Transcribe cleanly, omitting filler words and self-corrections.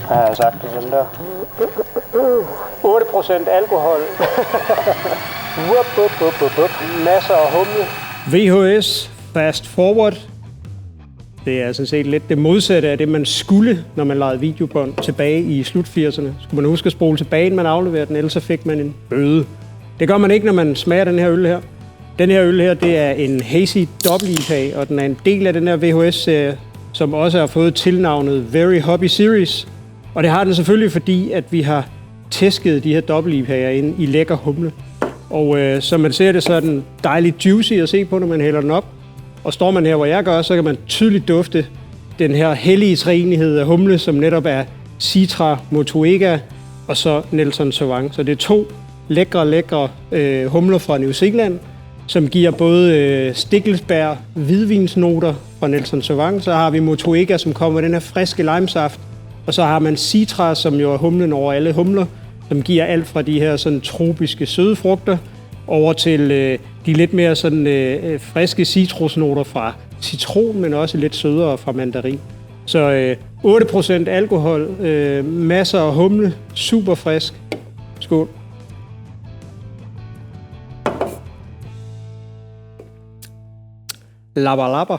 har jeg sagt det sådan der. 8% alkohol. Masser af humle. VHS, fast forward. Det er sådan set lidt det modsatte af det, man skulle, når man lavede videobånd tilbage i slut 80'erne. Skulle man huske at spole tilbage, inden man afleverede den, ellers så fik man en bøde. Det gør man ikke, når man smager den her øl her. Den her øl her, det er en Hazy Double IPA, og den er en del af den her VHS-serie, som også har fået tilnavnet Very Hobby Series. Og det har den selvfølgelig, fordi at vi har tæsket de her Double IPA'er ind i lækker humle. Og som man ser det, så er den dejligt juicy at se på, når man hælder den op. Og står man her, hvor jeg gør, så kan man tydeligt dufte den her hellige træenighed af humle, som netop er Citra, Motueka og så Nelson Sauvin. Så det er 2 lækre humler fra New Zealand, som giver både stikkelsbær, hvidvinsnoter fra Nelson Sauvin. Så har vi Motueka, som kommer med den her friske limesaft. Og så har man Citra, som jo er humlen over alle humler, som giver alt fra de her sådan tropiske søde frugter over til de lidt mere sådan friske citrusnoter fra citron, men også lidt sødere fra mandarin. Så 8% alkohol, masser af humle, super frisk. Skål. Labba labba.